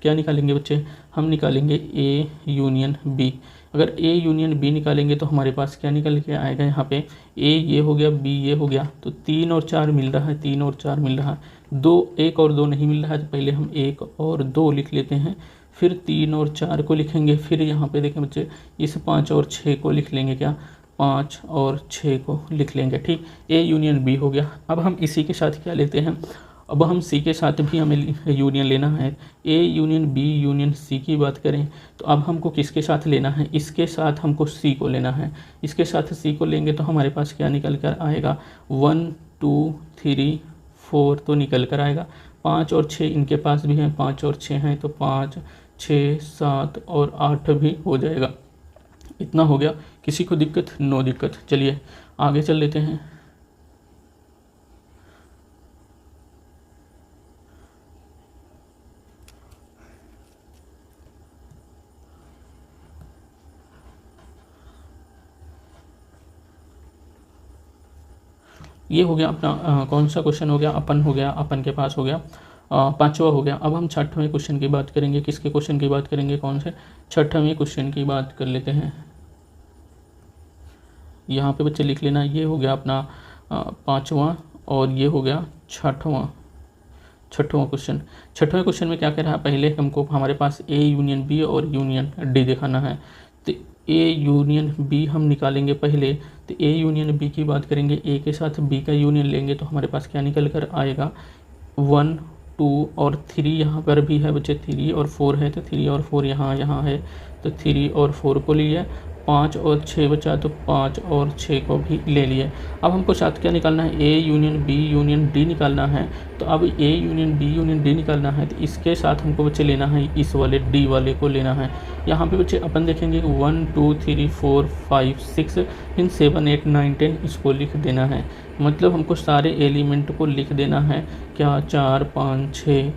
क्या निकालेंगे बच्चे, हम निकालेंगे ए यूनियन बी। अगर ए यूनियन बी निकालेंगे तो हमारे पास क्या निकल के आएगा, यहाँ पे ए ये हो गया, बी ये हो गया, तो 3 और 4 मिल रहा है, 3 और 4 मिल रहा है। 1 और 2 नहीं मिल रहा है, तो पहले हम 1 और 2 लिख लेते हैं, फिर 3 और 4 को लिखेंगे। फिर यहाँ पे देखें बच्चे, इस 5 और 6 को लिख लेंगे, क्या 5 और 6 को लिख लेंगे। ठीक, ए यूनियन बी हो गया। अब हम इसी के साथ क्या लेते हैं, अब हम सी के साथ भी हमें यूनियन लेना है। A union B union C की बात करें तो अब हमको किसके साथ लेना है, इसके साथ हमको सी को लेना है। इसके साथ सी को लेंगे तो हमारे पास क्या निकल कर आएगा, 1 2 3 4 तो निकल कर आएगा। 5 और 6 इनके पास भी हैं, 5 और 6 हैं, तो 5 6 7 और 8 भी हो जाएगा। इतना हो गया। किसी को दिक्कत, नो दिक्कत। चलिए आगे चल लेते हैं। ये हो गया अपना कौन सा क्वेश्चन हो गया, अपन के पास हो गया पाँचवा हो गया। अब हम छठवें क्वेश्चन की बात करेंगे। किसके क्वेश्चन की बात करेंगे, कौन से, छठवें क्वेश्चन की बात कर लेते हैं। यहाँ पे बच्चे लिख लेना, ये हो गया अपना पाँचवा और ये हो गया छठवां क्वेश्चन। छठवें क्वेश्चन में क्या कह रहा है, पहले हमको हमारे पास ए यूनियन बी और यूनियन डी दिखाना है। तो ए यूनियन बी हम निकालेंगे पहले। तो ए यूनियन बी की बात करेंगे, ए के साथ बी का यूनियन लेंगे तो हमारे पास क्या निकल कर आएगा, 1 2 और 3 यहाँ पर भी है बच्चे, 3 और 4 है तो 3 और 4 यहाँ है तो 3 और 4 को लिए, 5 और 6 बचा तो 5 और 6 को भी ले लिए। अब हमको साथ क्या निकालना है, A union B union D निकालना है। तो अब A union B union D निकालना है तो इसके साथ हमको बच्चे लेना है इस वाले डी वाले को लेना है। यहाँ पे बच्चे अपन देखेंगे 1 2 3 4 5 6 फिर 7 8 9 10 इसको लिख देना है। मतलब हमको सारे एलिमेंट को लिख देना है क्या, 4 5 6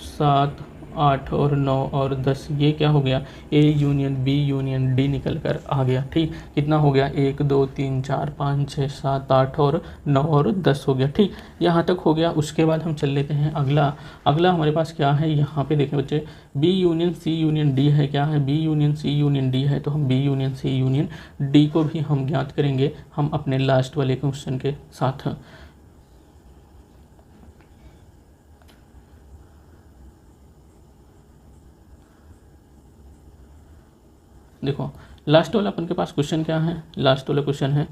7 8 और 9 और 10, ये क्या हो गया, A union B union D निकल कर आ गया। ठीक, कितना हो गया, 1 2 3 4 5 6 7 8 और 9 और 10 हो गया। ठीक, यहाँ तक हो गया। उसके बाद हम चल लेते हैं अगला हमारे पास क्या है, यहाँ पे देखें बच्चे, B union C union D है। क्या है, B union C union D है, तो हम B union C union D को भी हम ज्ञात करेंगे हम अपने लास्ट वाले क्वेश्चन के साथ। देखो लास्ट वाला अपन के पास क्वेश्चन क्या है, लास्ट वाला क्वेश्चन है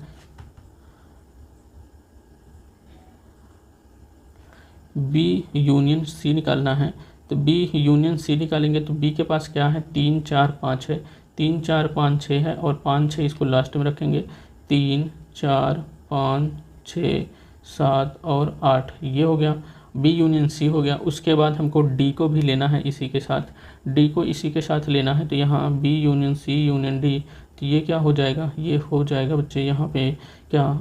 बी यूनियन सी निकालना है। तो बी यूनियन सी निकालेंगे तो बी के पास क्या है, 3 4 5 है, 3 4 5 6 है और 5 6 इसको लास्ट में रखेंगे, 3 4 5 6 7 और 8, ये हो गया बी यूनियन सी हो गया। उसके बाद हमको डी को भी लेना है इसी के साथ, डी को इसी के साथ लेना है। तो यहाँ B union C union D, तो ये क्या हो जाएगा, ये हो जाएगा बच्चे यहाँ पे क्या,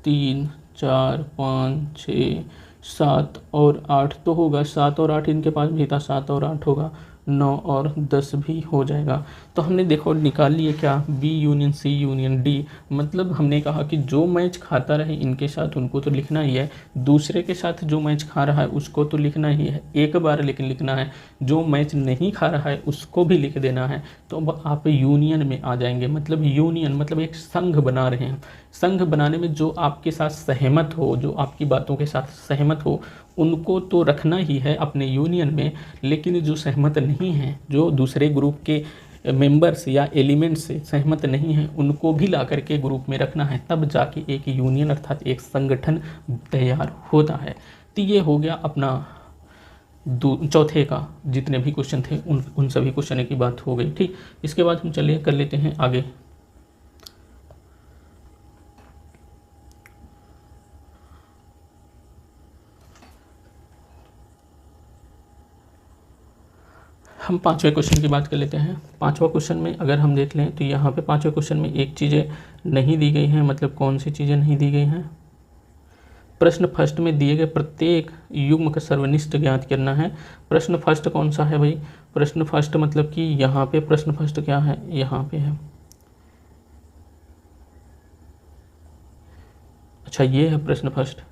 3 4 5 6 7 और 8 तो होगा, 7 और 8 इनके पास भी था, 7 और 8 होगा, 9 और 10 भी हो जाएगा। तो हमने देखो निकाल लिए क्या, B union C union D. मतलब हमने कहा कि जो मैच खाता रहे इनके साथ उनको तो लिखना ही है, दूसरे के साथ जो मैच खा रहा है उसको तो लिखना ही है एक बार, लेकिन लिखना है जो मैच नहीं खा रहा है उसको भी लिख देना है। तो अब आप यूनियन में आ जाएंगे। मतलब यूनियन मतलब एक संघ बना रहे हैं, संघ बनाने में जो आपके साथ सहमत हो, जो आपकी बातों के साथ सहमत हो उनको तो रखना ही है अपने यूनियन में, लेकिन जो सहमत नहीं हैं, जो दूसरे ग्रुप के मेंबर्स या एलिमेंट्स से सहमत नहीं हैं उनको भी ला करके ग्रुप में रखना है, तब जाके एक यूनियन अर्थात एक संगठन तैयार होता है। तो ये हो गया अपना चौथे का जितने भी क्वेश्चन थे उन सभी क्वेश्चन की बात हो गई। ठीक, इसके बाद हम चलिए कर लेते हैं आगे। हम पांचवें क्वेश्चन की बात कर लेते हैं। पांचवा क्वेश्चन में अगर हम देख लें तो यहाँ पे पांचवें क्वेश्चन में एक चीज़ें नहीं दी गई हैं। मतलब कौन सी चीज़ें नहीं दी गई हैं, प्रश्न फर्स्ट में दिए गए प्रत्येक युग्म का सर्वनिष्ठ ज्ञात करना है। प्रश्न फर्स्ट कौन सा है भाई, प्रश्न फर्स्ट मतलब कि यहाँ पे प्रश्न फर्स्ट क्या है, यहाँ पे है, अच्छा ये है प्रश्न फर्स्ट।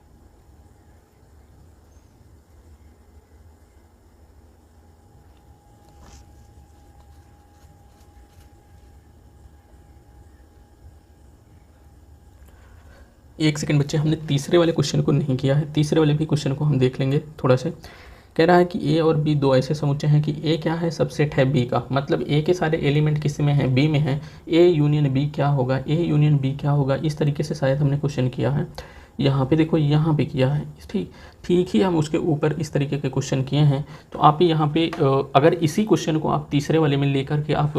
एक सेकंड बच्चे, हमने तीसरे वाले क्वेश्चन को नहीं किया है, तीसरे वाले भी क्वेश्चन को हम देख लेंगे थोड़ा से। कह रहा है कि ए और बी दो ऐसे समुच्चय हैं कि ए क्या है, सबसेट है बी का। मतलब ए के सारे एलिमेंट किस में हैं, बी में हैं। ए यूनियन बी क्या होगा, ए यूनियन बी क्या होगा, इस तरीके से शायद हमने क्वेश्चन किया है। यहाँ पे देखो, यहाँ पे किया है, ठीक ही हम उसके ऊपर इस तरीके के क्वेश्चन किए हैं। तो आप यहाँ पे अगर इसी क्वेश्चन को आप तीसरे वाले में लेकर के आप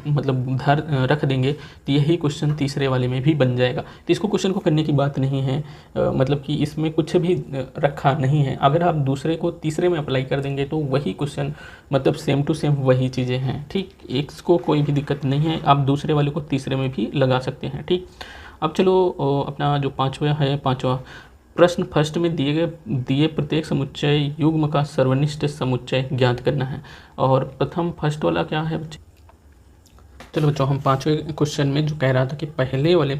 मतलब रख देंगे तो यही क्वेश्चन तीसरे वाले में भी बन जाएगा। तो इसको क्वेश्चन को करने की बात नहीं है, मतलब कि इसमें कुछ भी रखा नहीं है। अगर आप दूसरे को तीसरे में अप्लाई कर देंगे तो वही क्वेश्चन मतलब सेम टू सेम वही चीज़ें हैं। ठीक, इसको कोई भी दिक्कत नहीं है, आप दूसरे वाले को तीसरे में भी लगा सकते हैं। ठीक, अब चलो अपना जो पांचवा प्रश्न फर्स्ट में दिए प्रत्येक समुच्चय युग्म का सर्वनिष्ठ समुच्चय ज्ञात करना है। और प्रथम फर्स्ट वाला क्या है बच्चे, चलो बच्चों हम पांचवें क्वेश्चन में जो कह रहा था कि पहले वाले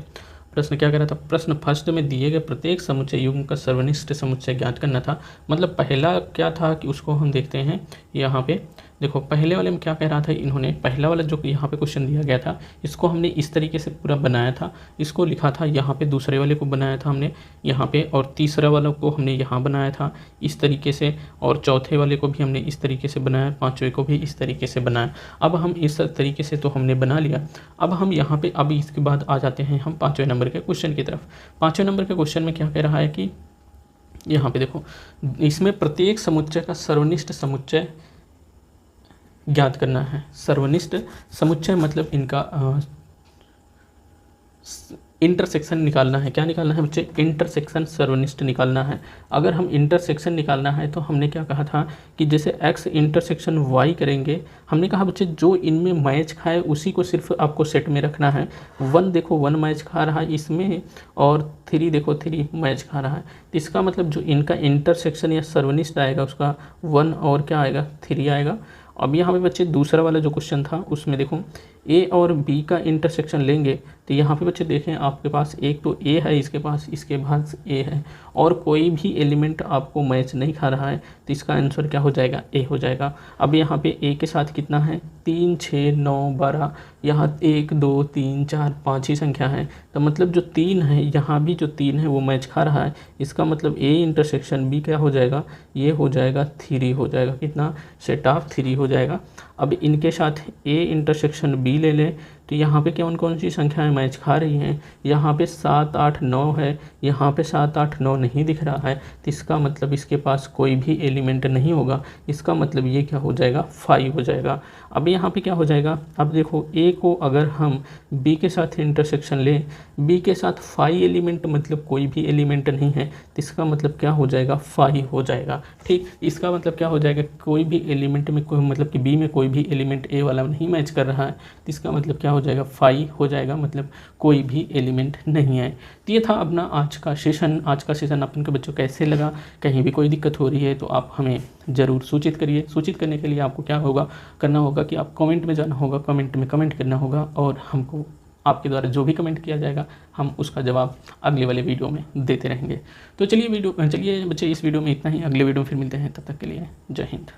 प्रश्न क्या कह रहा था, प्रश्न फर्स्ट में दिए गए प्रत्येक समुच्चय युग्म का सर्वनिष्ठ समुच्चय ज्ञात करना था। मतलब पहला क्या था कि उसको हम देखते हैं यहाँ पे, देखो पहले वाले में क्या कह रहा था इन्होंने, पहला वाला जो यहाँ पे क्वेश्चन दिया गया था इसको हमने इस तरीके से पूरा बनाया था, इसको लिखा था यहाँ पे, दूसरे वाले को बनाया था हमने यहाँ पे, और तीसरा वाला को हमने यहाँ बनाया था इस तरीके से, और चौथे वाले को भी हमने इस तरीके से बनाया, पाँचवें को भी इस तरीके से बनाया। अब हम इस तरीके से तो हमने बना लिया। अब हम यहाँ पे अब इसके बाद आ जाते हैं हम 5वें नंबर के क्वेश्चन की तरफ। 5वें नंबर के क्वेश्चन में क्या कह रहा है कि यहाँ पे देखो, इसमें प्रत्येक समुच्चय का सर्वनिष्ठ समुच्चय ज्ञात करना है। सर्वनिष्ठ समुच्चय मतलब इनका इंटरसेक्शन निकालना है। क्या निकालना है बच्चे, इंटरसेक्शन सर्वनिष्ठ निकालना है। अगर हम इंटरसेक्शन निकालना है तो हमने क्या कहा था कि जैसे x इंटरसेक्शन y करेंगे, हमने कहा बच्चे जो इनमें मैच खाए उसी को सिर्फ आपको सेट में रखना है। 1 देखो 1 मैच खा रहा है इसमें, और 3 देखो 3 मैच खा रहा है। तो इसका मतलब जो इनका इंटरसेक्शन या सर्वनिष्ठ आएगा उसका 1 और क्या आएगा 3 आएगा। अब यहाँ पे बच्चे दूसरा वाला जो क्वेश्चन था उसमें देखो a और b का इंटरसेक्शन लेंगे, तो यहाँ पे बच्चे देखें आपके पास एक तो a है इसके पास, इसके पास a है, और कोई भी एलिमेंट आपको मैच नहीं खा रहा है, तो इसका आंसर क्या हो जाएगा, a हो जाएगा। अब यहाँ पे a के साथ कितना है 3 6 9 12, यहाँ 1 2 3 4 5 ही संख्या है, तो मतलब जो 3 है यहाँ भी जो 3 है वो मैच खा रहा है। इसका मतलब a इंटरसेक्शन b क्या हो जाएगा, ये हो जाएगा 3 हो जाएगा, कितना सेट ऑफ 3 हो जाएगा। अब इनके साथ a इंटरसेक्शन b ले लें, तो यहाँ पे कौन कौन सी संख्याएं मैच खा रही हैं, यहाँ पे 7 8 9 है, यहाँ पे 7 8 9 नहीं दिख रहा है, तो इसका मतलब इसके पास कोई भी एलिमेंट नहीं होगा। इसका मतलब ये क्या हो जाएगा 5 हो जाएगा। अब यहाँ पे क्या हो जाएगा, अब देखो a को अगर हम b के साथ इंटरसेक्शन लें, b के साथ 5 एलिमेंट मतलब कोई भी एलिमेंट नहीं है, तो इसका मतलब क्या हो जाएगा 5 हो जाएगा। ठीक, इसका मतलब क्या हो जाएगा, कोई भी एलिमेंट में कोई मतलब कि b में कोई भी एलिमेंट a वाला नहीं मैच कर रहा है, तो इसका मतलब क्या हो जाएगा 5 हो जाएगा, मतलब कोई भी एलिमेंट नहीं है। तो ये था अपना आज का सेशन। आज का सेशन अपन के बच्चों कैसे लगा, कहीं भी कोई दिक्कत हो रही है तो आप हमें ज़रूर सूचित करिए। सूचित करने के लिए आपको क्या होगा करना होगा कि आप कमेंट में जाना होगा, कमेंट में कमेंट करना होगा, और हमको आपके द्वारा जो भी कमेंट किया जाएगा हम उसका जवाब अगले वाले वीडियो में देते रहेंगे। तो चलिए बच्चे इस वीडियो में इतना ही, अगले वीडियो में फिर मिलते हैं, तब तक के लिए जय हिंद।